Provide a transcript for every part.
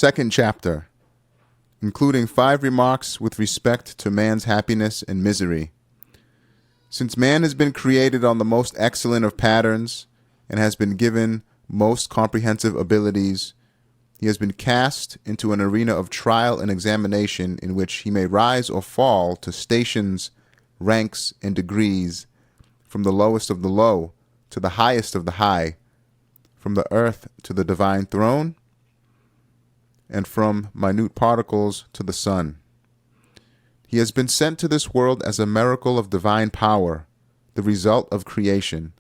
Second chapter, including 5 remarks with respect to man's happiness and misery. Since man has been created on the most excellent of patterns and has been given most comprehensive abilities, he has been cast into an arena of trial and examination in which he may rise or fall to stations, ranks, and degrees, from the lowest of the low to the highest of the high, from the earth to the divine throne, and from minute particles to the sun. He has been sent to this world as a miracle of divine power, the result of creation,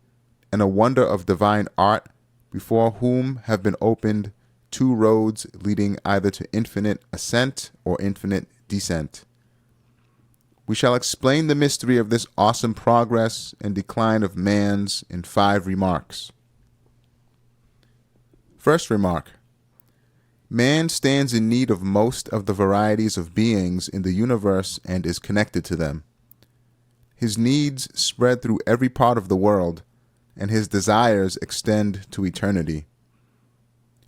and a wonder of divine art, before whom have been opened 2 roads leading either to infinite ascent or infinite descent. We shall explain the mystery of this awesome progress and decline of man's in 5 remarks. First remark. Man stands in need of most of the varieties of beings in the universe and is connected to them. His needs spread through every part of the world, and his desires extend to eternity.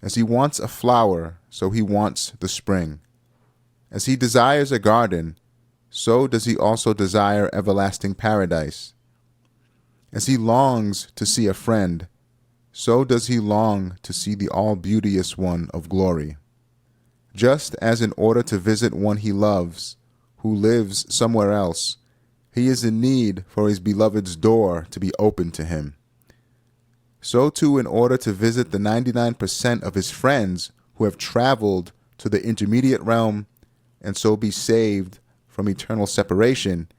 As he wants a flower, so he wants the spring. As he desires a garden, so does he also desire everlasting paradise. As he longs to see a friend, so does he long to see the all-beauteous one of glory. Just as in order to visit one he loves, who lives somewhere else, he is in need for his beloved's door to be opened to him, so too in order to visit the 99% of his friends who have traveled to the intermediate realm and so be saved from eternal separation,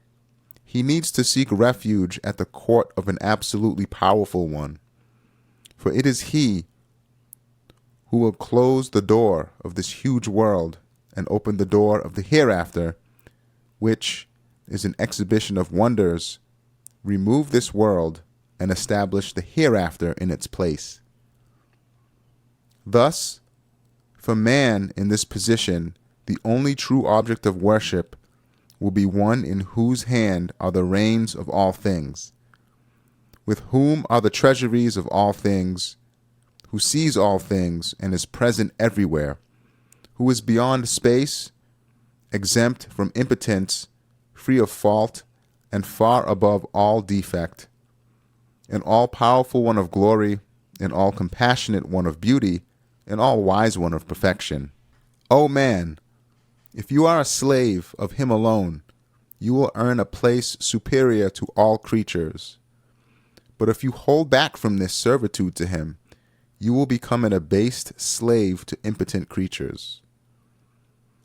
he needs to seek refuge at the court of an absolutely powerful one. For it is he who will close the door of this huge world and open the door of the hereafter, which is an exhibition of wonders, remove this world and establish the hereafter in its place. Thus, for man in this position, the only true object of worship will be one in whose hand are the reins of all things, with whom are the treasuries of all things, who sees all things and is present everywhere, who is beyond space, exempt from impotence, free of fault, and far above all defect, an all-powerful one of glory, an all-compassionate one of beauty, an all-wise one of perfection. O man, if you are a slave of him alone, you will earn a place superior to all creatures. But if you hold back from this servitude to him, you will become an abased slave to impotent creatures.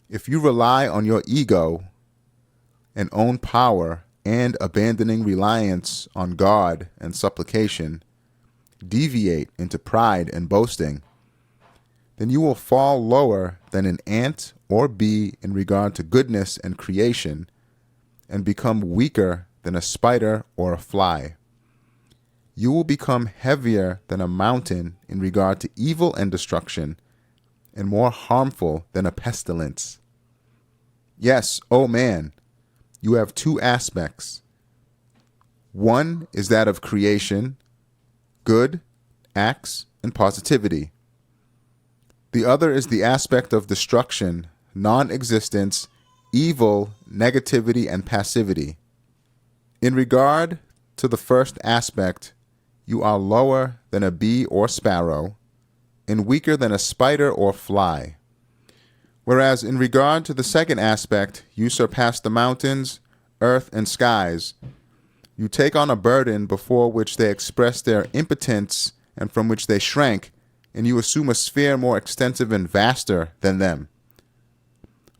If you rely on your ego and own power, and abandoning reliance on God and supplication, deviate into pride and boasting, then you will fall lower than an ant or bee in regard to goodness and creation, and become weaker than a spider or a fly. You will become heavier than a mountain in regard to evil and destruction, and more harmful than a pestilence. Yes, O man, you have 2 aspects. One is that of creation, good, acts, and positivity. The other is the aspect of destruction, non-existence, evil, negativity, and passivity. In regard to the first aspect, you are lower than a bee or sparrow, and weaker than a spider or fly. Whereas in regard to the second aspect, you surpass the mountains, earth, and skies. You take on a burden before which they express their impotence and from which they shrank, and you assume a sphere more extensive and vaster than them.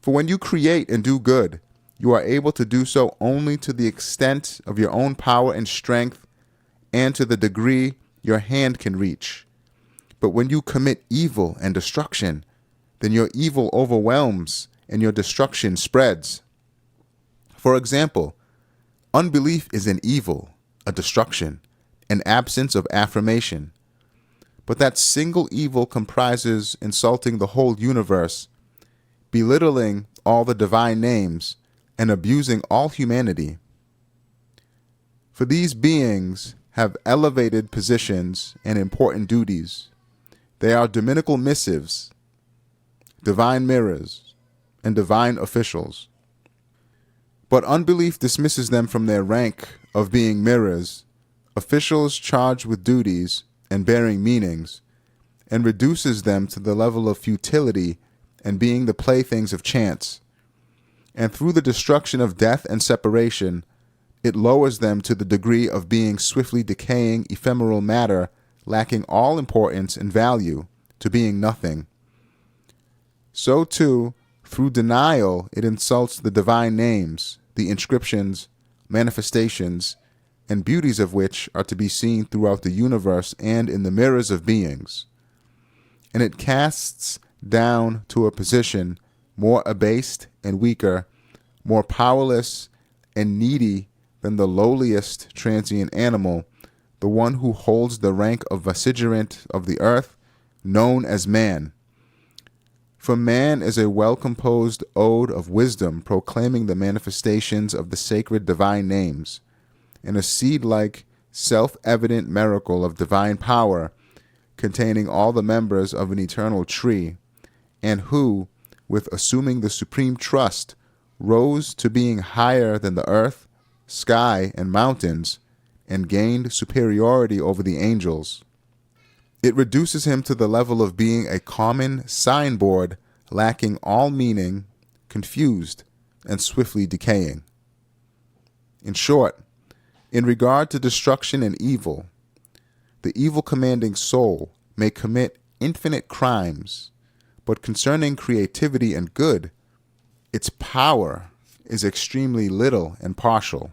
For when you create and do good, you are able to do so only to the extent of your own power and strength and to the degree your hand can reach. But when you commit evil and destruction, then your evil overwhelms and your destruction spreads. For example, unbelief is an evil, a destruction, an absence of affirmation. But that single evil comprises insulting the whole universe, belittling all the divine names, and abusing all humanity. For these beings have elevated positions and important duties. They are dominical missives. divine mirrors, and divine officials. But unbelief dismisses them from their rank of being mirrors, officials charged with duties and bearing meanings, and reduces them to the level of futility and being the playthings of chance. And through the destruction of death and separation, it lowers them to the degree of being swiftly decaying ephemeral matter, lacking all importance and value, to being nothing. So too, through denial, it insults the divine names, the inscriptions, manifestations, and beauties of which are to be seen throughout the universe and in the mirrors of beings. And it casts down to a position more abased and weaker, more powerless and needy than the lowliest transient animal, the one who holds the rank of vicegerent of the earth, known as man. For man is a well-composed ode of wisdom proclaiming the manifestations of the sacred divine names, and a seed-like, self-evident miracle of divine power containing all the members of an eternal tree, and who, with assuming the supreme trust, rose to being higher than the earth, sky, and mountains, and gained superiority over the angels. It reduces him to the level of being a common signboard lacking all meaning, confused, and swiftly decaying. In short, in regard to destruction and evil, the evil-commanding soul may commit infinite crimes, but concerning creativity and good, its power is extremely little and partial.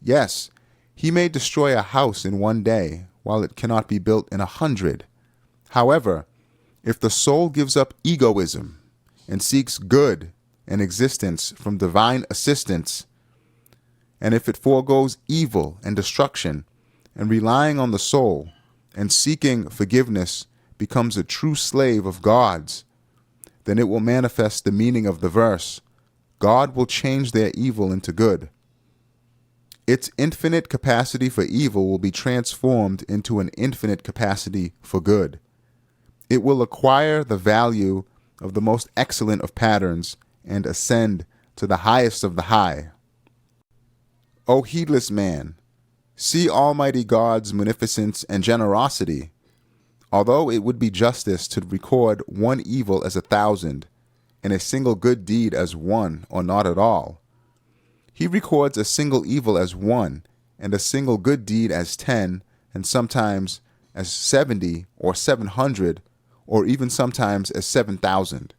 Yes, he may destroy a house in one day, while it cannot be built in 100. However, if the soul gives up egoism and seeks good and existence from divine assistance, and if it foregoes evil and destruction, and relying on the soul and seeking forgiveness becomes a true slave of God's, then it will manifest the meaning of the verse, God will change their evil into good. Its infinite capacity for evil will be transformed into an infinite capacity for good. It will acquire the value of the most excellent of patterns and ascend to the highest of the high. O heedless man, see Almighty God's munificence and generosity. Although it would be justice to record one evil as 1,000, and a single good deed as 1 or not at all, he records a single evil as 1, and a single good deed as 10, and sometimes as 70 or 700, or even sometimes as 7,000.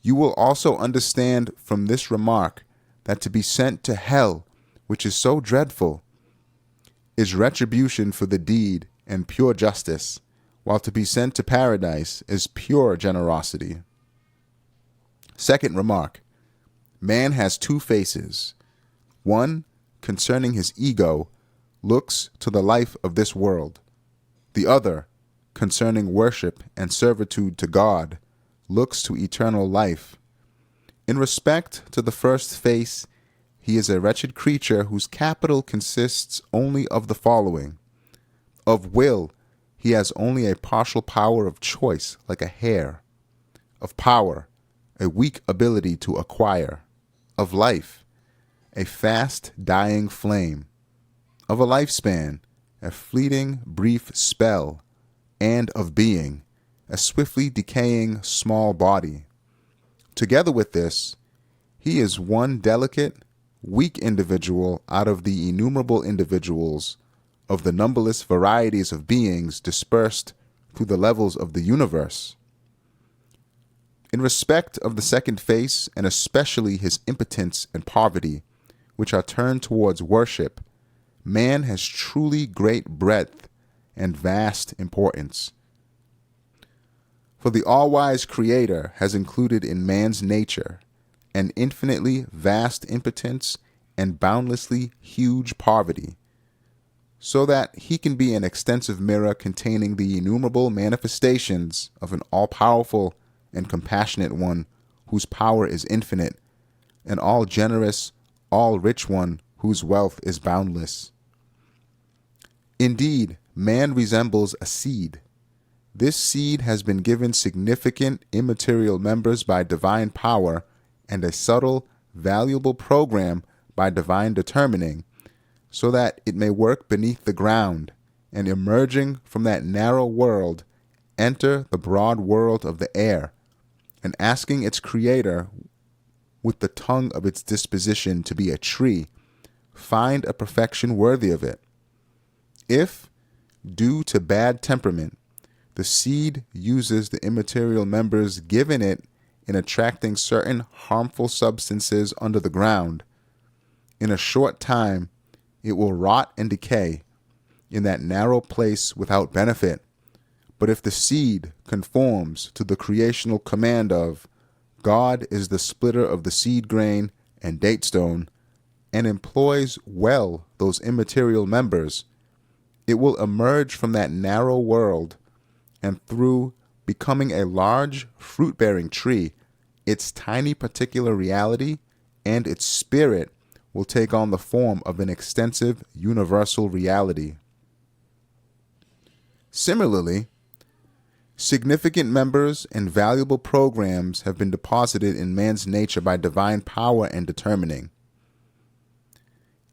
You will also understand from this remark that to be sent to hell, which is so dreadful, is retribution for the deed and pure justice, while to be sent to paradise is pure generosity. Second remark, man has 2 faces. One, concerning his ego, looks to the life of this world. The other, concerning worship and servitude to God, looks to eternal life. In respect to the first face, he is a wretched creature whose capital consists only of the following. Of will, he has only a partial power of choice, like a hair. Of power, a weak ability to acquire. Of life, a fast dying flame. Of a lifespan, a fleeting brief spell. And of being, a swiftly decaying small body. Together with this, he is one delicate, weak individual out of the innumerable individuals of the numberless varieties of beings dispersed through the levels of the universe. In respect of the second face, and especially his impotence and poverty, which are turned towards worship, man has truly great breadth and vast importance. For the all-wise Creator has included in man's nature an infinitely vast impotence and boundlessly huge poverty, so that he can be an extensive mirror containing the innumerable manifestations of an all-powerful and compassionate one whose power is infinite, an all-generous, all-rich one whose wealth is boundless. Indeed, man resembles a seed, This seed has been given significant immaterial members by divine power and a subtle, valuable program by divine determining, so that it may work beneath the ground, and emerging from that narrow world, enter the broad world of the air, and asking its creator, with the tongue of its disposition to be a tree, find a perfection worthy of it. If, due to bad temperament, the seed uses the immaterial members given it in attracting certain harmful substances under the ground, in a short time it will rot and decay in that narrow place without benefit. But if the seed conforms to the creational command of God is the splitter of the seed grain and date stone, and employs well those immaterial members, it will emerge from that narrow world, and through becoming a large fruit-bearing tree, its tiny particular reality and its spirit will take on the form of an extensive universal reality. Similarly, significant members and valuable programs have been deposited in man's nature by divine power and determining.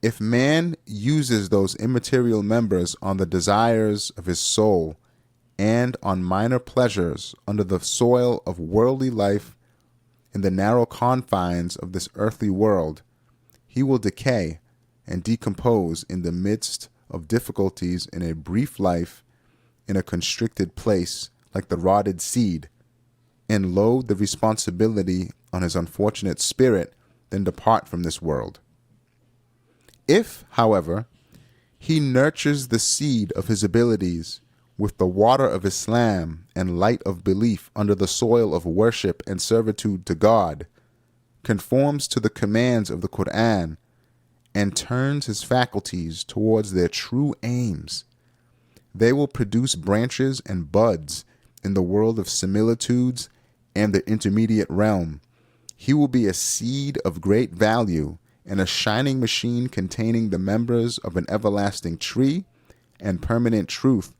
If man uses those immaterial members on the desires of his soul and on minor pleasures under the soil of worldly life in the narrow confines of this earthly world, he will decay and decompose in the midst of difficulties in a brief life in a constricted place like the rotted seed, and load the responsibility on his unfortunate spirit, then depart from this world. If, however, he nurtures the seed of his abilities with the water of Islam and light of belief under the soil of worship and servitude to God, conforms to the commands of the Quran, and turns his faculties towards their true aims, they will produce branches and buds in the world of similitudes and the intermediate realm. He will be a seed of great value and a shining machine containing the members of an everlasting tree and permanent truth,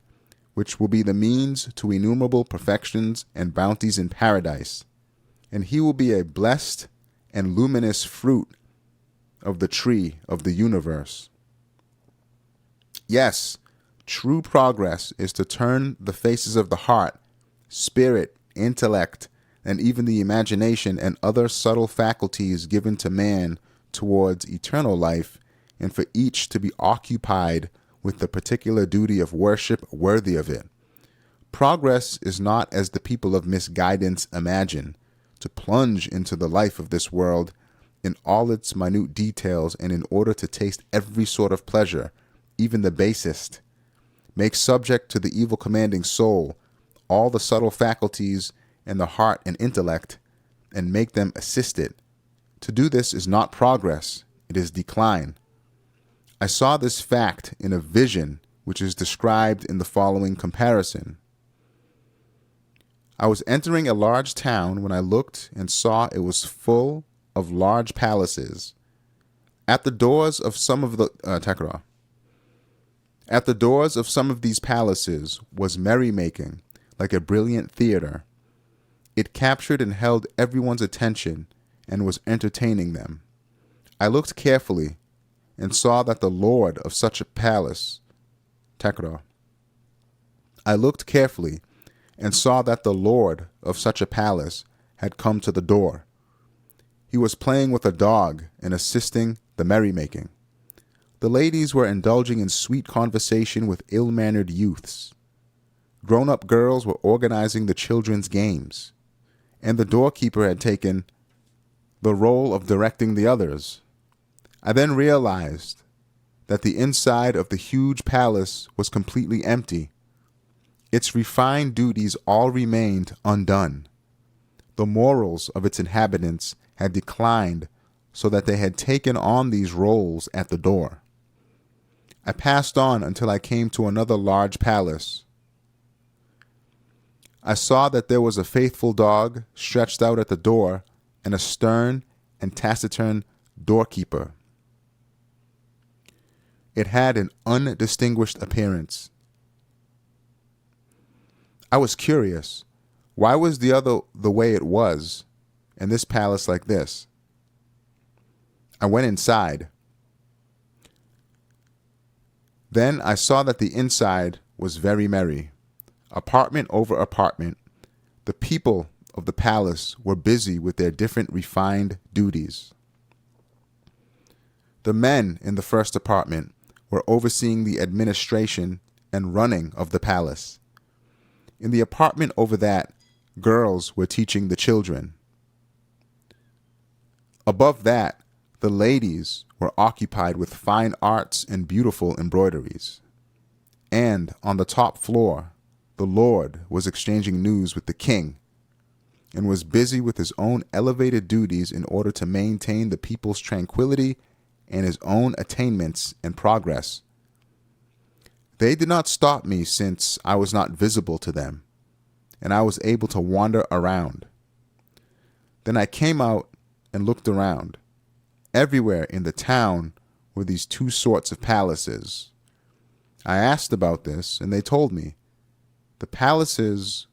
which will be the means to innumerable perfections and bounties in paradise. And he will be a blessed and luminous fruit of the tree of the universe. Yes, true progress is to turn the faces of the heart, spirit, intellect, and even the imagination and other subtle faculties given to man towards eternal life, and for each to be occupied with the particular duty of worship worthy of it. Progress is not, as the people of misguidance imagine, to plunge into the life of this world in all its minute details and in order to taste every sort of pleasure, even the basest, make subject to the evil commanding soul all the subtle faculties and the heart and intellect, and make them assist it. To do this is not progress, it is decline. I saw this fact in a vision which is described in the following comparison. I was entering a large town when I looked and saw it was full of large palaces. At the doors of some of these palaces was merrymaking, like a brilliant theater. It captured and held everyone's attention and was entertaining them. I looked carefully and saw that the lord of such a palace, had come to the door. He was playing with a dog and assisting the merrymaking. The ladies were indulging in sweet conversation with ill-mannered youths. Grown-up girls were organizing the children's games, and the doorkeeper had taken the role of directing the others. I then realized that the inside of the huge palace was completely empty. Its refined duties all remained undone. The morals of its inhabitants had declined so that they had taken on these roles at the door. I passed on until I came to another large palace. I saw that there was a faithful dog stretched out at the door and a stern and taciturn doorkeeper. It had an undistinguished appearance. I was curious. Why was the other the way it was, and this palace like this? I went inside. Then I saw that the inside was very merry. Apartment over apartment, the people of the palace were busy with their different refined duties. The men in the first apartment were overseeing the administration and running of the palace. In the apartment over that, girls were teaching the children. Above that, the ladies were occupied with fine arts and beautiful embroideries. And on the top floor, the Lord was exchanging news with the king and was busy with his own elevated duties in order to maintain the people's tranquility and his own attainments and progress. They did not stop me since I was not visible to them, and I was able to wander around. Then I came out and looked around. Everywhere in the town were these two sorts of palaces. I asked about this, and they told me, the palaces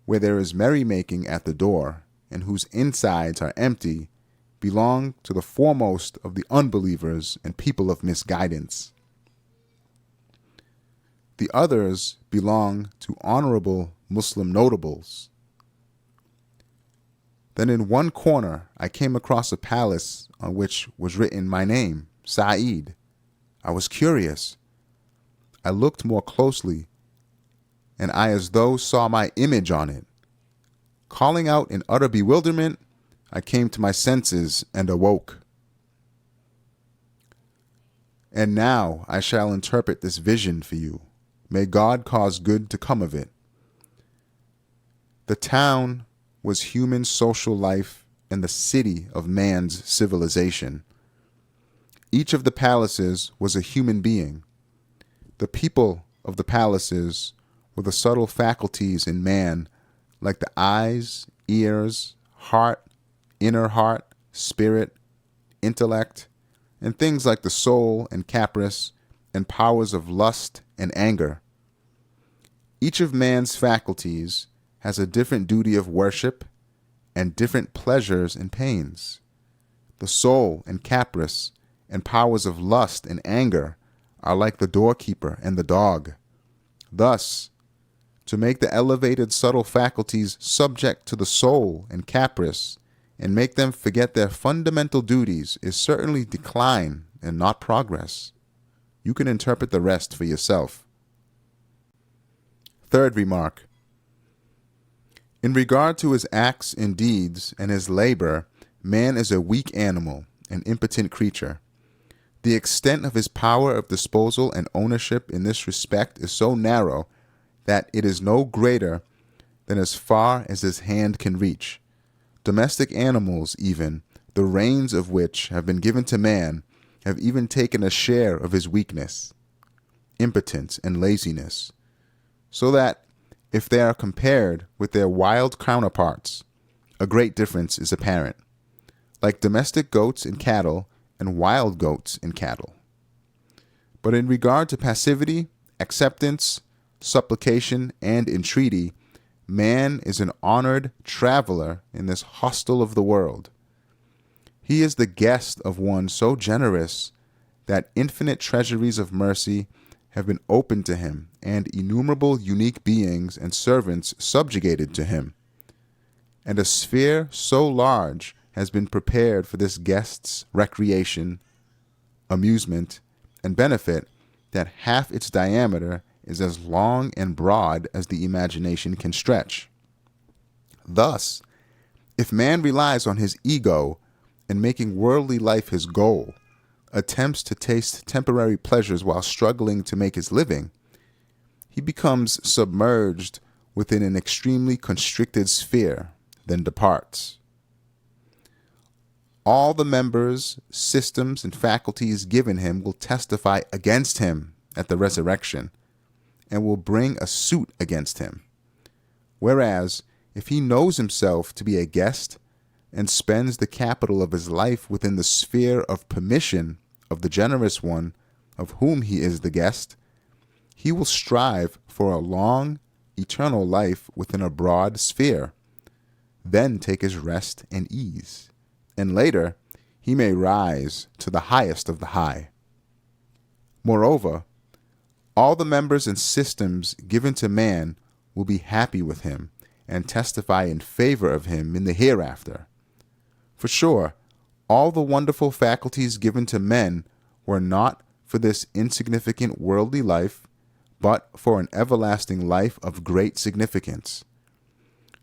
where there is merrymaking at the door, and whose insides are empty, belong to the foremost of the unbelievers and people of misguidance. The others belong to honorable Muslim notables. Then in one corner I came across a palace on which was written my name, Sa'id. I was curious. I looked more closely, and I as though saw my image on it. Calling out in utter bewilderment, I came to my senses and awoke. And now I shall interpret this vision for you. May God cause good to come of it. The town was human social life and the city of man's civilization. Each of the palaces was a human being. The people of the palaces were the subtle faculties in man, like the eyes, ears, heart, inner heart, spirit, intellect, and things like the soul and caprice and powers of lust and anger. Each of man's faculties has a different duty of worship and different pleasures and pains. The soul and caprice and powers of lust and anger are like the doorkeeper and the dog. Thus, to make the elevated subtle faculties subject to the soul and caprice and make them forget their fundamental duties is certainly decline and not progress. You can interpret the rest for yourself. Third remark. In regard to his acts and deeds and his labor, man is a weak animal, an impotent creature. The extent of his power of disposal and ownership in this respect is so narrow that it is no greater than as far as his hand can reach. Domestic animals even, the reins of which have been given to man, have even taken a share of his weakness, impotence, and laziness, so that if they are compared with their wild counterparts, a great difference is apparent, like domestic goats and cattle and wild goats and cattle. But in regard to passivity, acceptance, supplication, and entreaty, man is an honored traveler in this hostel of the world. He is the guest of one so generous that infinite treasuries of mercy have been opened to him and innumerable unique beings and servants subjugated to him. And a sphere so large has been prepared for this guest's recreation, amusement, and benefit that half its diameter is as long and broad as the imagination can stretch. Thus, if man relies on his ego and making worldly life his goal, attempts to taste temporary pleasures while struggling to make his living, he becomes submerged within an extremely constricted sphere, then departs. All the members, systems, and faculties given him will testify against him at the resurrection and will bring a suit against him. Whereas, if he knows himself to be a guest and spends the capital of his life within the sphere of permission of the generous one of whom he is the guest, he will strive for a long, eternal life within a broad sphere, then take his rest and ease, and later he may rise to the highest of the high. Moreover, all the members and systems given to man will be happy with him and testify in favor of him in the hereafter. For sure, all the wonderful faculties given to men were not for this insignificant worldly life, but for an everlasting life of great significance.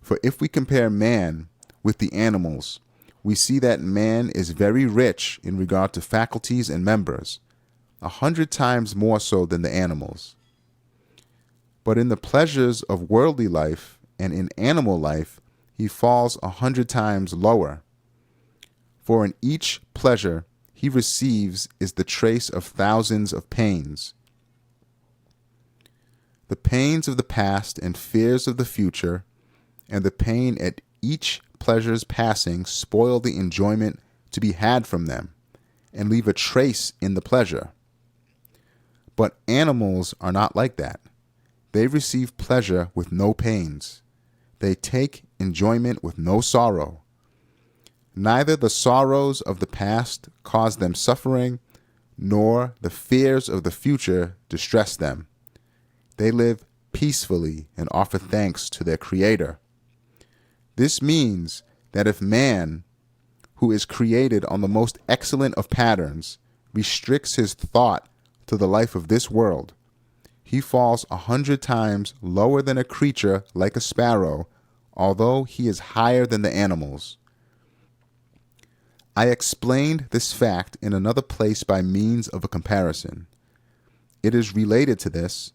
For if we compare man with the animals, we see that man is very rich in regard to faculties and members, 100 times more so than the animals. But in the pleasures of worldly life and in animal life, he falls 100 times lower. For in each pleasure he receives is the trace of thousands of pains. The pains of the past and fears of the future, and the pain at each pleasure's passing spoil the enjoyment to be had from them, and leave a trace in the pleasure. But animals are not like that. They receive pleasure with no pains. They take enjoyment with no sorrow. Neither the sorrows of the past cause them suffering, nor the fears of the future distress them. They live peacefully and offer thanks to their Creator. This means that if man, who is created on the most excellent of patterns, restricts his thought to the life of this world, he falls 100 times lower than a creature like a sparrow, although he is higher than the animals. I explained this fact in another place by means of a comparison. It is related to this,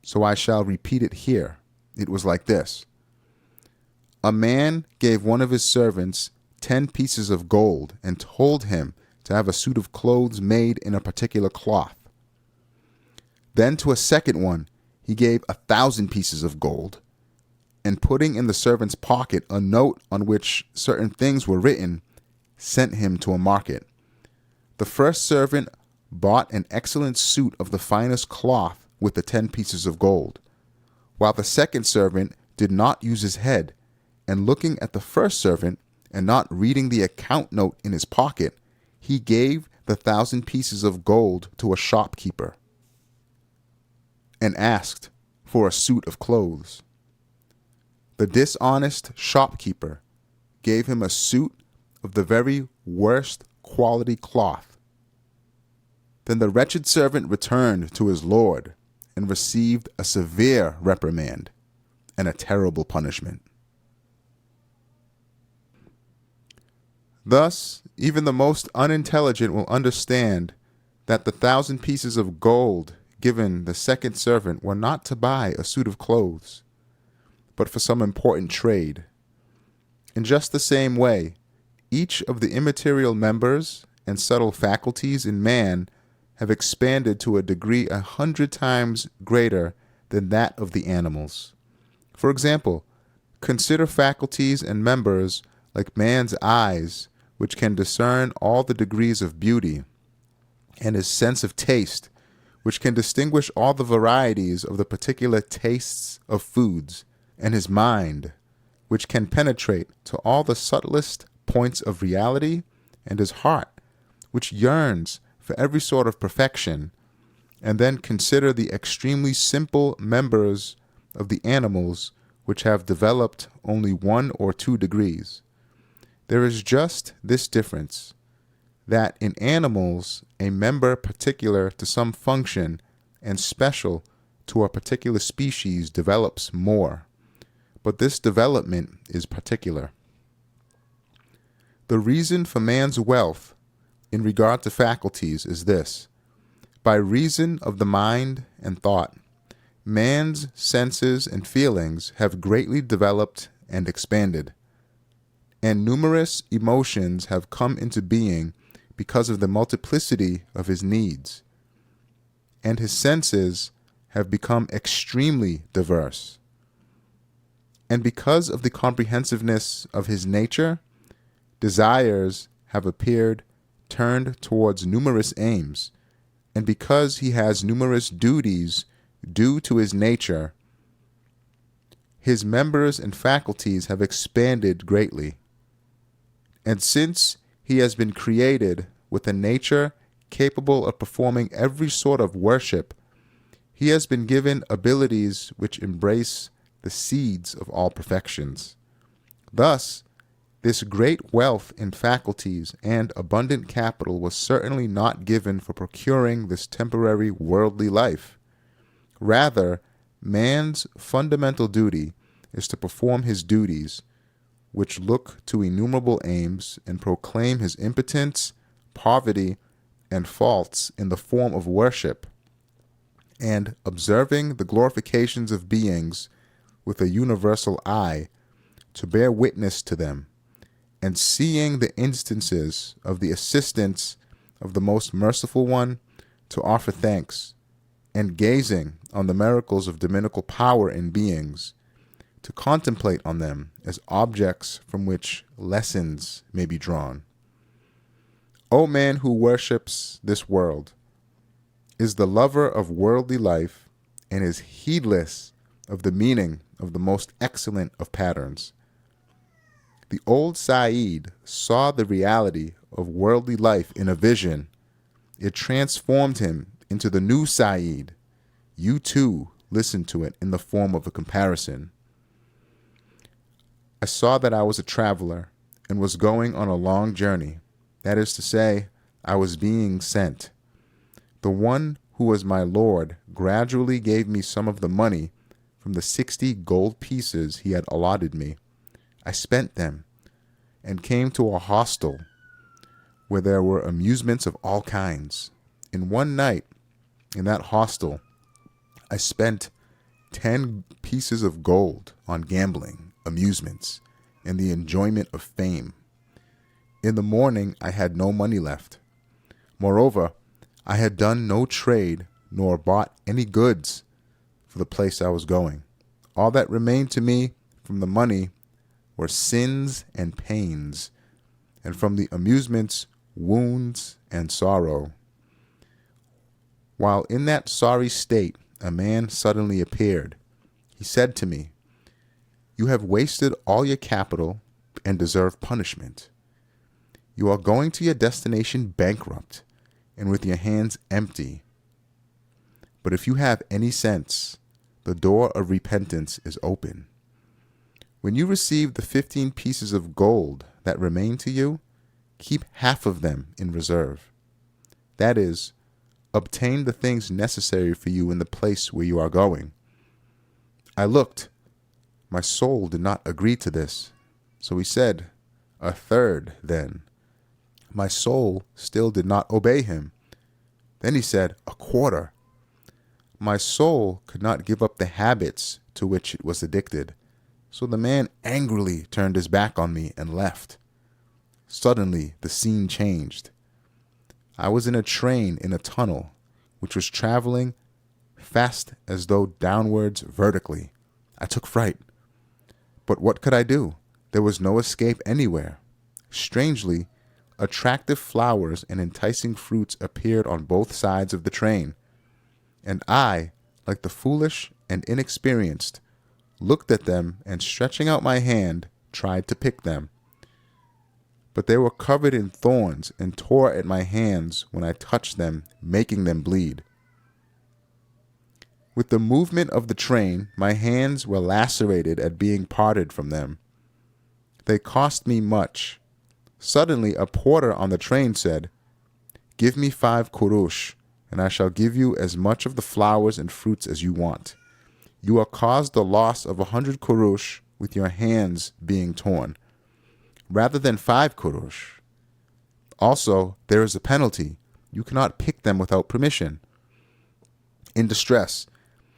so I shall repeat it here. It was like this. A man gave one of his servants 10 pieces of gold and told him to have a suit of clothes made in a particular cloth. Then to a second one he gave 1,000 pieces of gold, and putting in the servant's pocket a note on which certain things were written, sent him to a market. The first servant bought an excellent suit of the finest cloth with the 10 pieces of gold, while the second servant did not use his head, and looking at the first servant and not reading the account note in his pocket, he gave the 1,000 pieces of gold to a shopkeeper and asked for a suit of clothes. The dishonest shopkeeper gave him a suit of the very worst quality cloth. Then the wretched servant returned to his lord and received a severe reprimand and a terrible punishment. Thus, even the most unintelligent will understand that the 1,000 pieces of gold given the second servant were not to buy a suit of clothes, but for some important trade. In just the same way, each of the immaterial members and subtle faculties in man have expanded to a degree 100 times greater than that of the animals. For example, consider faculties and members like man's eyes, which can discern all the degrees of beauty, and his sense of taste, which can distinguish all the varieties of the particular tastes of foods, and his mind, which can penetrate to all the subtlest points of reality, and his heart, which yearns for every sort of perfection. And then consider the extremely simple members of the animals, which have developed only 1 or 2 degrees. There is just this difference, that in animals a member particular to some function and special to a particular species develops more, but this development is particular. The reason for man's wealth in regard to faculties is this: by reason of the mind and thought, man's senses and feelings have greatly developed and expanded, and numerous emotions have come into being because of the multiplicity of his needs, and his senses have become extremely diverse. And because of the comprehensiveness of his nature, desires have appeared turned towards numerous aims, and because he has numerous duties due to his nature, his members and faculties have expanded greatly. And since he has been created with a nature capable of performing every sort of worship, he has been given abilities which embrace the seeds of all perfections. Thus, this great wealth in faculties and abundant capital was certainly not given for procuring this temporary worldly life. Rather, man's fundamental duty is to perform his duties, which look to innumerable aims and proclaim his impotence, poverty, and faults in the form of worship, and observing the glorifications of beings with a universal eye, to bear witness to them, and seeing the instances of the assistance of the most merciful one, to offer thanks, and gazing on the miracles of dominical power in beings, to contemplate on them as objects from which lessons may be drawn. O man who worships this world, is the lover of worldly life, and is heedless of the meaning of the most excellent of patterns. The old Said saw the reality of worldly life in a vision. It transformed him into the new Said. You too listen to it in the form of a comparison. I saw that I was a traveler and was going on a long journey. That is to say, I was being sent. The one who was my Lord gradually gave me some of the money from the 60 gold pieces he had allotted me. I spent them and came to a hostel where there were amusements of all kinds. In one night, in that hostel, I spent 10 pieces of gold on gambling, amusements, and the enjoyment of fame. In the morning, I had no money left. Moreover, I had done no trade nor bought any goods for the place I was going. All that remained to me from the money were sins and pains, and from the amusements, wounds and sorrow. While in that sorry state, a man suddenly appeared. He said to me, "You have wasted all your capital and deserve punishment. You are going to your destination bankrupt and with your hands empty. But if you have any sense, the door of repentance is open. When you receive the 15 pieces of gold that remain to you, keep half of them in reserve. That is, obtain the things necessary for you in the place where you are going." I looked. My soul did not agree to this. So he said, "A third, then." My soul still did not obey him. Then he said, "A quarter." My soul could not give up the habits to which it was addicted. So the man angrily turned his back on me and left. Suddenly, the scene changed. I was in a train in a tunnel, which was traveling fast as though downwards vertically. I took fright. But what could I do? There was no escape anywhere. Strangely, attractive flowers and enticing fruits appeared on both sides of the train. And I, like the foolish and inexperienced, looked at them and, stretching out my hand, tried to pick them. But they were covered in thorns and tore at my hands when I touched them, making them bleed. With the movement of the train, my hands were lacerated at being parted from them. They cost me much. Suddenly, a porter on the train said, "Give me 5 kurush, and I shall give you as much of the flowers and fruits as you want. You are caused the loss of 100 kurush with your hands being torn, rather than 5 kurush. Also, there is a penalty. You cannot pick them without permission." In distress,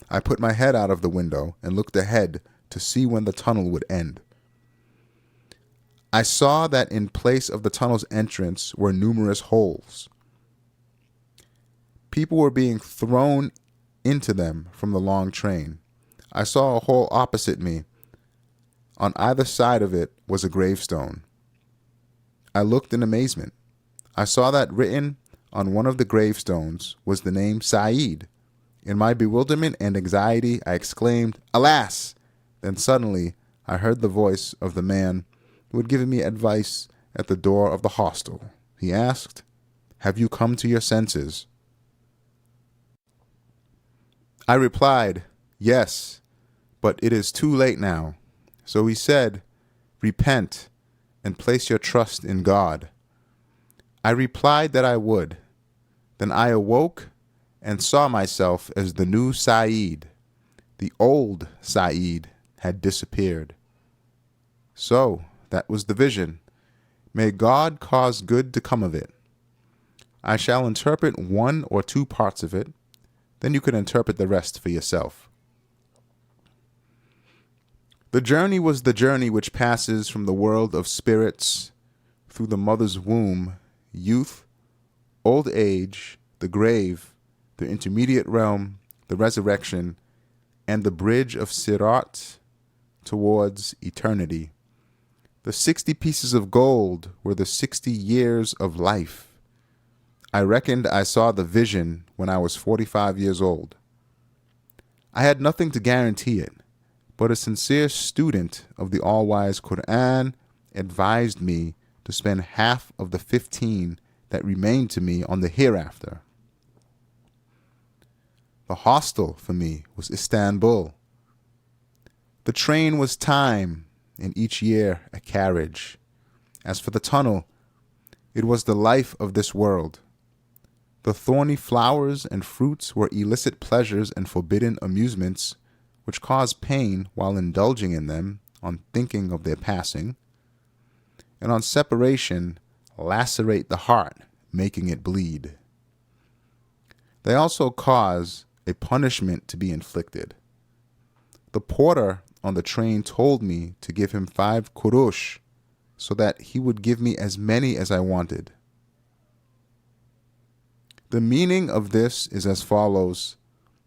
I put my head out of the window and looked ahead to see when the tunnel would end. I saw that in place of the tunnel's entrance were numerous holes. People were being thrown into them from the long train. I saw a hole opposite me. On either side of it was a gravestone. I looked in amazement. I saw that written on one of the gravestones was the name Said. In my bewilderment and anxiety, I exclaimed, "Alas! Then suddenly I heard the voice of the man who had given me advice at the door of the hostel. He asked, "Have you come to your senses?" I replied, "Yes, but it is too late now." So he said, "Repent and place your trust in God." I replied that I would. Then I awoke and saw myself as the new Saeed. The old Saeed had disappeared. So that was the vision. May God cause good to come of it. I shall interpret one or two parts of it, then you can interpret the rest for yourself. The journey was the journey which passes from the world of spirits through the mother's womb, youth, old age, the grave, the intermediate realm, the resurrection, and the bridge of Sirat towards eternity. The 60 pieces of gold were the 60 years of life. I reckoned I saw the vision when I was 45 years old. I had nothing to guarantee it, but a sincere student of the all-wise Quran advised me to spend half of the 15 that remained to me on the hereafter. The hostel for me was Istanbul. The train was time, and each year a carriage. As for the tunnel, it was the life of this world. The thorny flowers and fruits were illicit pleasures and forbidden amusements, which cause pain while indulging in them on thinking of their passing, and on separation lacerate the heart, making it bleed. They also cause a punishment to be inflicted. The porter on the train told me to give him 5 kurush, so that he would give me as many as I wanted. The meaning of this is as follows.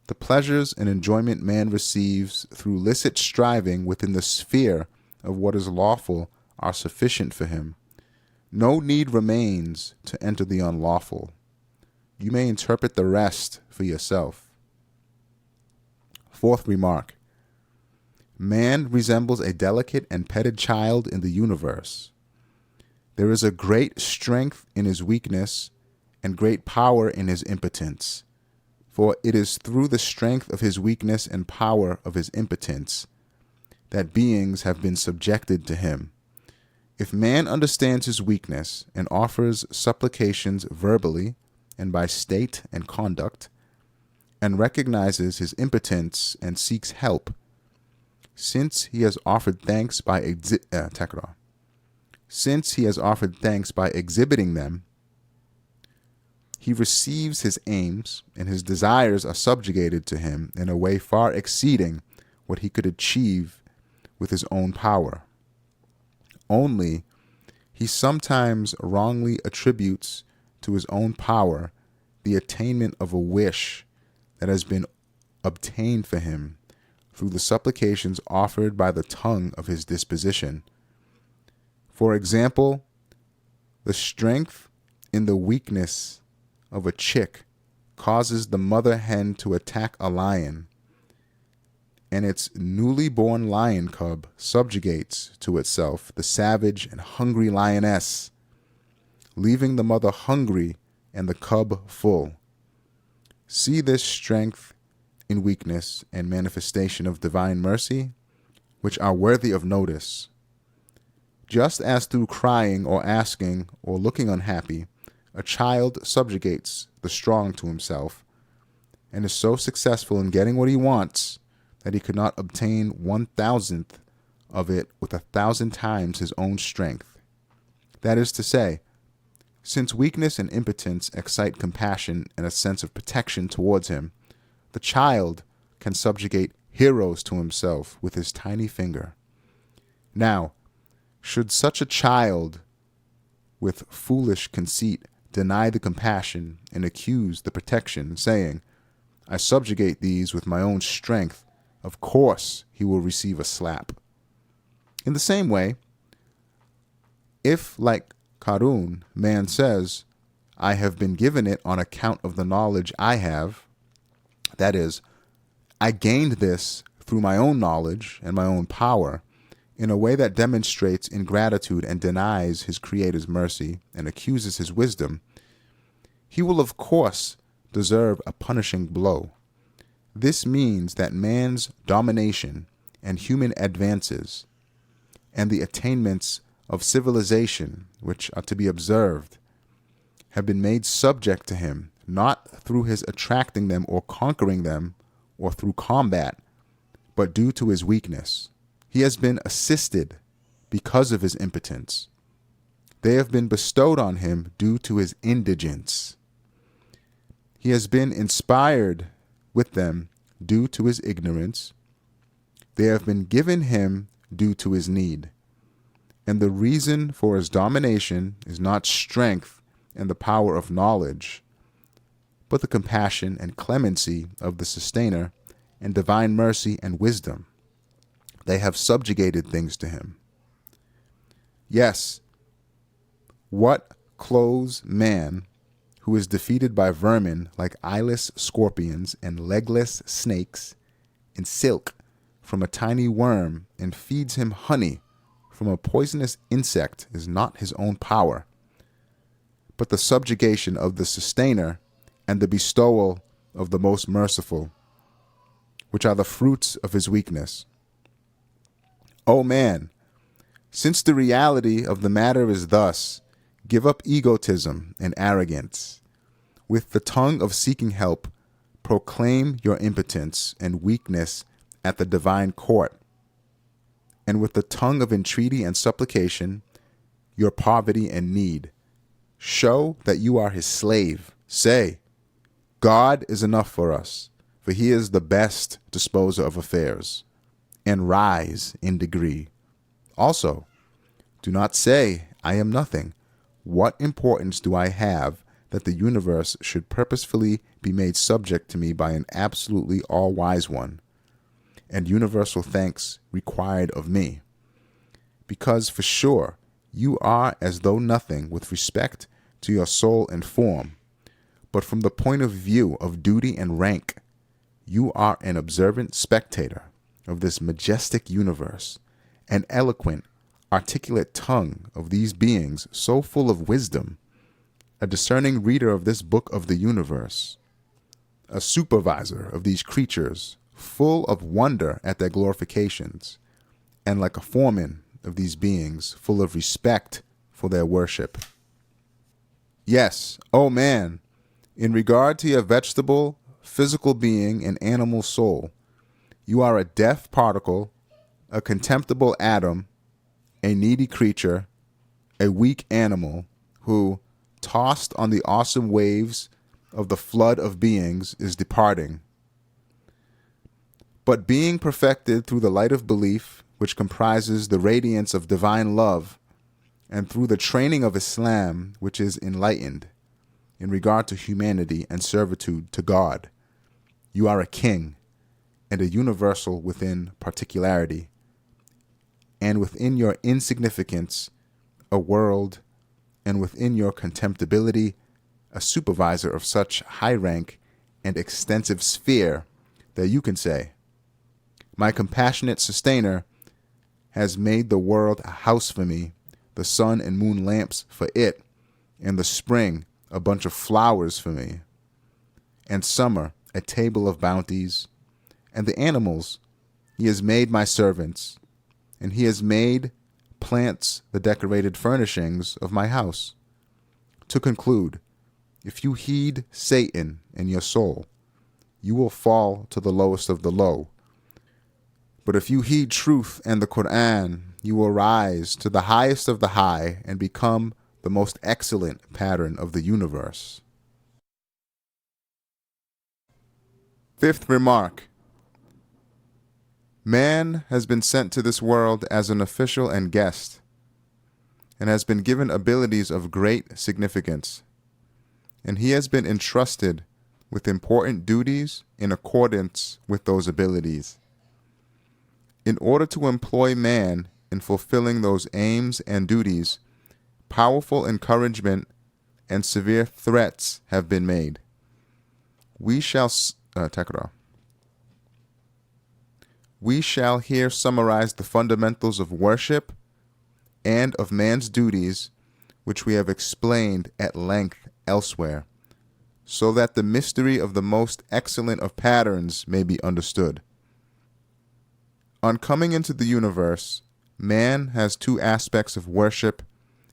The pleasures and enjoyment man receives through licit striving within the sphere of what is lawful are sufficient for him. No need remains to enter the unlawful. You may interpret the rest for yourself. Fourth remark. Man resembles a delicate and petted child in the universe. There is a great strength in his weakness and great power in his impotence. For it is through the strength of his weakness and power of his impotence that beings have been subjected to him. If man understands his weakness and offers supplications verbally and by state and conduct, and recognizes his impotence and seeks help, since he has offered thanks by exhibiting them, he receives his aims, and his desires are subjugated to him in a way far exceeding what he could achieve with his own power. Only, he sometimes wrongly attributes to his own power the attainment of a wish that has been obtained for him through the supplications offered by the tongue of his disposition. For example, the strength in the weakness of a chick causes the mother hen to attack a lion, and its newly born lion cub subjugates to itself the savage and hungry lioness, leaving the mother hungry and the cub full. See this strength in weakness and manifestation of divine mercy, which are worthy of notice. Just as through crying or asking or looking unhappy, a child subjugates the strong to himself, and is so successful in getting what he wants that he could not obtain 1,000th of it with 1,000 times his own strength. That is to say, since weakness and impotence excite compassion and a sense of protection towards him, the child can subjugate heroes to himself with his tiny finger. Now, should such a child with foolish conceit deny the compassion and accuse the protection, saying, "I subjugate these with my own strength," of course he will receive a slap. In the same way, if, like Karun, man says, "I have been given it on account of the knowledge I have," that is, I gained this through my own knowledge and my own power, in a way that demonstrates ingratitude and denies his Creator's mercy and accuses his wisdom, he will of course deserve a punishing blow. This means that man's domination and human advances and the attainments of civilization which are to be observed have been made subject to him, not through his attracting them or conquering them or through combat, but due to his weakness. He has been assisted because of his impotence. They have been bestowed on him due to his indigence. He has been inspired with them due to his ignorance. They have been given him due to his need. And the reason for his domination is not strength and the power of knowledge, but the compassion and clemency of the Sustainer and divine mercy and wisdom. They have subjugated things to him. Yes, what clothes man who is defeated by vermin like eyeless scorpions and legless snakes in silk from a tiny worm and feeds him honey from a poisonous insect is not his own power, but the subjugation of the Sustainer and the bestowal of the Most Merciful, which are the fruits of his weakness. O man, since the reality of the matter is thus, give up egotism and arrogance. With the tongue of seeking help, proclaim your impotence and weakness at the divine court. And with the tongue of entreaty and supplication, your poverty and need. Show that you are his slave. Say, God is enough for us, for he is the best disposer of affairs. And rise in degree. Also, do not say, I am nothing. What importance do I have that the universe should purposefully be made subject to me by an absolutely all-wise one, and universal thanks required of me? Because for sure, you are as though nothing with respect to your soul and form, but from the point of view of duty and rank, you are an observant spectator of this majestic universe, an eloquent, articulate tongue of these beings so full of wisdom, a discerning reader of this book of the universe, a supervisor of these creatures, full of wonder at their glorifications, and like a foreman of these beings, full of respect for their worship. Yes, O man, in regard to your vegetable, physical being and animal soul, you are a deaf particle, a contemptible atom, a needy creature, a weak animal who, tossed on the awesome waves of the flood of beings, is departing. But being perfected through the light of belief, which comprises the radiance of divine love, and through the training of Islam, which is enlightened in regard to humanity and servitude to God, you are a king, and a universal within particularity, and within your insignificance, a world, and within your contemptibility, a supervisor of such high rank and extensive sphere that you can say, my compassionate Sustainer has made the world a house for me, the sun and moon lamps for it, and the spring a bunch of flowers for me, and summer a table of bounties, and the animals he has made my servants, and he has made plants the decorated furnishings of my house. To conclude, if you heed Satan in your soul, you will fall to the lowest of the low. But if you heed truth and the Quran, you will rise to the highest of the high and become the most excellent pattern of the universe. Fifth remark. Man has been sent to this world as an official and guest, and has been given abilities of great significance, and he has been entrusted with important duties in accordance with those abilities. In order to employ man in fulfilling those aims and duties, powerful encouragement and severe threats have been made. We shall We shall here summarize the fundamentals of worship and of man's duties, which we have explained at length elsewhere, so that the mystery of the most excellent of patterns may be understood. On coming into the universe, man has two aspects of worship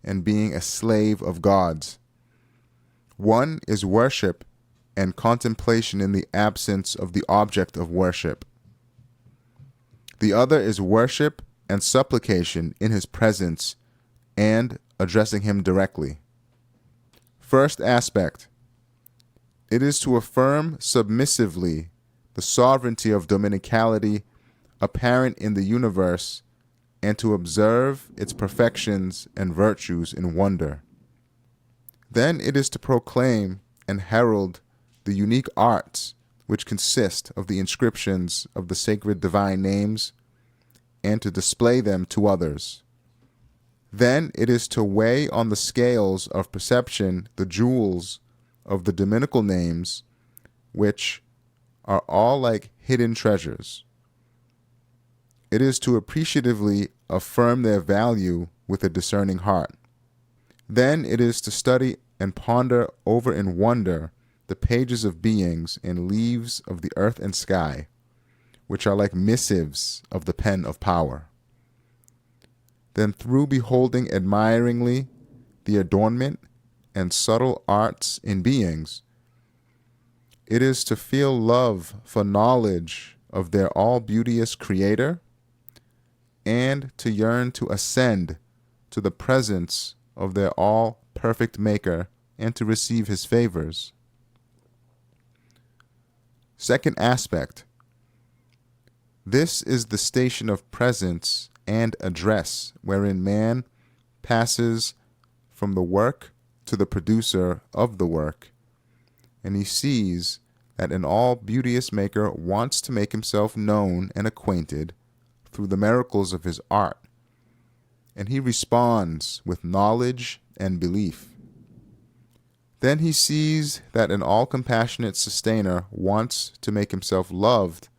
and being a slave of gods. One is worship and contemplation in the absence of the object of worship. The other is worship and supplication in his presence and addressing him directly. First aspect. It is to affirm submissively the sovereignty of dominicality apparent in the universe and to observe its perfections and virtues in wonder. Then it is to proclaim and herald the unique arts which consist of the inscriptions of the sacred divine names and to display them to others. Then it is to weigh on the scales of perception the jewels of the dominical names, which are all like hidden treasures. It is to appreciatively affirm their value with a discerning heart. Then it is to study and ponder over in wonder the pages of beings and leaves of the earth and sky, which are like missives of the pen of power. Then through beholding admiringly the adornment and subtle arts in beings, it is to feel love for knowledge of their all-beauteous Creator and to yearn to ascend to the presence of their all-perfect Maker and to receive His favors. Second aspect. This is the station of presence and address wherein man passes from the work to the producer of the work, and he sees that an all-beauteous Maker wants to make himself known and acquainted through the miracles of his art, and he responds with knowledge and belief. Then he sees that an all-compassionate sustainer wants to make himself loved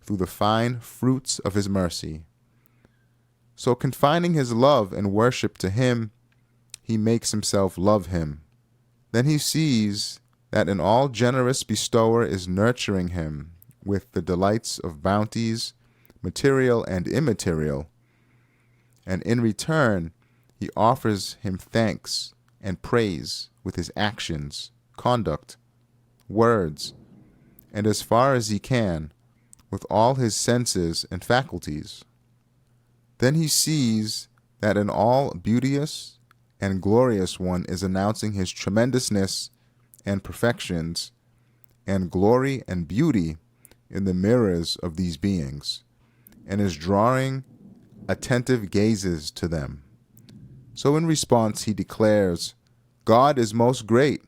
through the fine fruits of his mercy. So confining his love and worship to him, he makes himself love him. Then he sees that an all-generous bestower is nurturing him with the delights of bounties, material and immaterial, and in return he offers him thanks and praise with his actions, conduct, words, and as far as he can, with all his senses and faculties. Then he sees that an all-beauteous and glorious one is announcing his tremendousness and perfections and glory and beauty in the mirrors of these beings, and is drawing attentive gazes to them. So in response he declares, God is most great,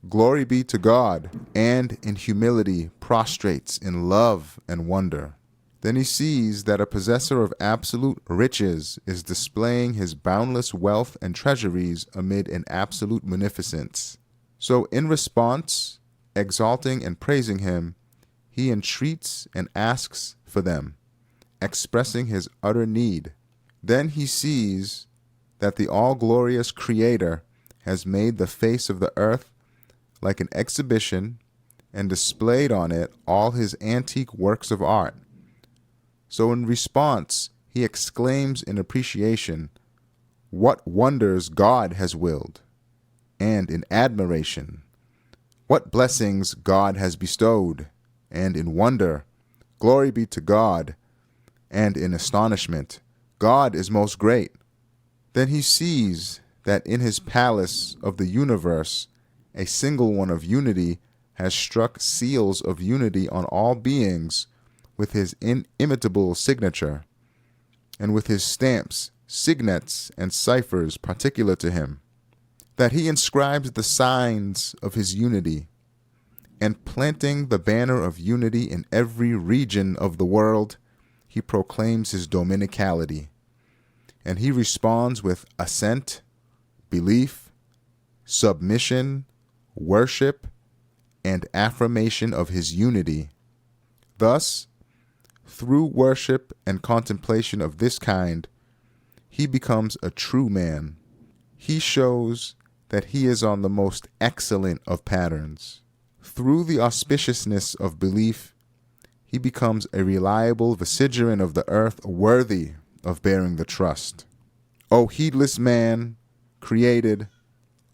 glory be to God, and in humility prostrates in love and wonder. Then he sees that a possessor of absolute riches is displaying his boundless wealth and treasuries amid an absolute munificence. So in response, exalting and praising him, he entreats and asks for them, expressing his utter need. Then he sees that the all-glorious Creator has made the face of the earth like an exhibition and displayed on it all his antique works of art. So in response, he exclaims in appreciation, "What wonders God has willed!" and in admiration, "What blessings God has bestowed!" and in wonder, "Glory be to God!" and in astonishment, "God is most great!" Then he sees that in his palace of the universe, a single one of unity has struck seals of unity on all beings with his inimitable signature, and with his stamps, signets, and ciphers particular to him, that he inscribes the signs of his unity, and planting the banner of unity in every region of the world, he proclaims his dominicality, and he responds with assent, belief, submission, worship, and affirmation of his unity. Thus, Through worship and contemplation of this kind, he becomes a true man. He shows that he is on the most excellent of patterns. Through the auspiciousness of belief, he becomes a reliable vicegerent of the earth worthy of bearing the trust. O heedless man, created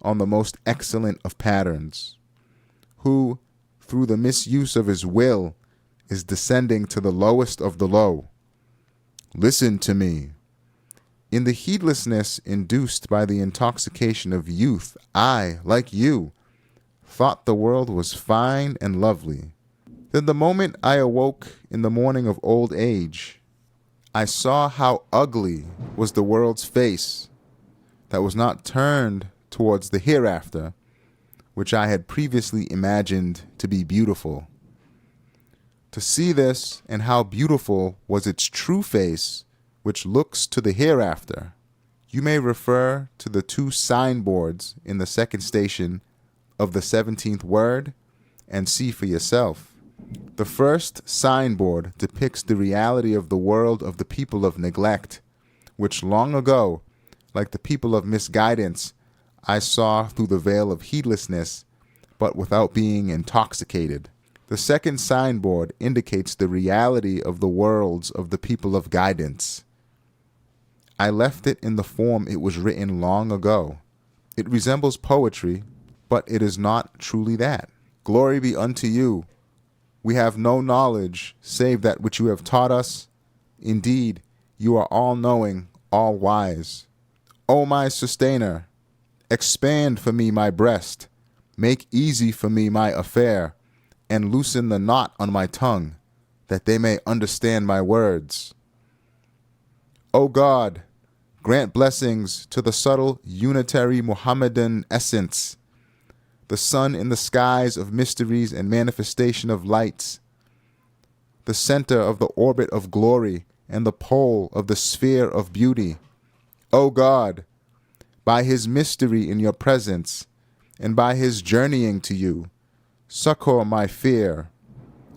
on the most excellent of patterns, who, through the misuse of his will, is descending to the lowest of the low. Listen to me. In the heedlessness induced by the intoxication of youth, I, like you, thought the world was fine and lovely. Then the moment I awoke in the morning of old age, I saw how ugly was the world's face that was not turned towards the hereafter, which I had previously imagined to be beautiful. To see this and how beautiful was its true face, which looks to the hereafter, you may refer to the 2 signboards in the second station of the 17th word and see for yourself. The first signboard depicts the reality of the world of the people of neglect, which long ago, like the people of misguidance, I saw through the veil of heedlessness, but without being intoxicated. The second signboard indicates the reality of the worlds of the people of guidance. I left it in the form it was written long ago. It resembles poetry, but it is not truly that. Glory be unto you. We have no knowledge save that which you have taught us. Indeed, you are all-knowing, all-wise. O my sustainer, expand for me my breast, make easy for me my affair, and loosen the knot on my tongue, that they may understand my words. O God, grant blessings to the subtle unitary Muhammadan essence, the sun in the skies of mysteries and manifestation of lights, the center of the orbit of glory and the pole of the sphere of beauty. O God, by his mystery in your presence, and by his journeying to you, succor my fear,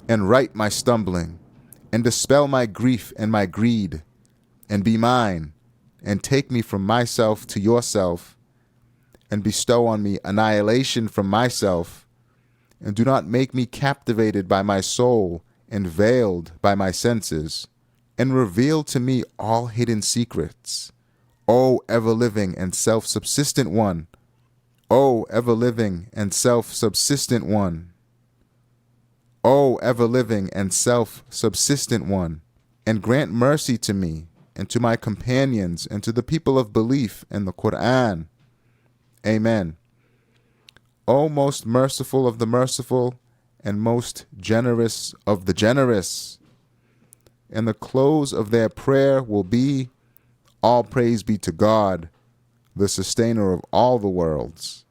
and right my stumbling, and dispel my grief and my greed, and be mine, and take me from myself to yourself, and bestow on me annihilation from myself, and do not make me captivated by my soul and veiled by my senses, and reveal to me all hidden secrets. O ever-living and self-subsistent one, O ever-living and self-subsistent one, O ever-living and self-subsistent one, and grant mercy to me and to my companions and to the people of belief in the Quran. Amen. O most merciful of the merciful and most generous of the generous. And the close of their prayer will be, all praise be to God, the sustainer of all the worlds.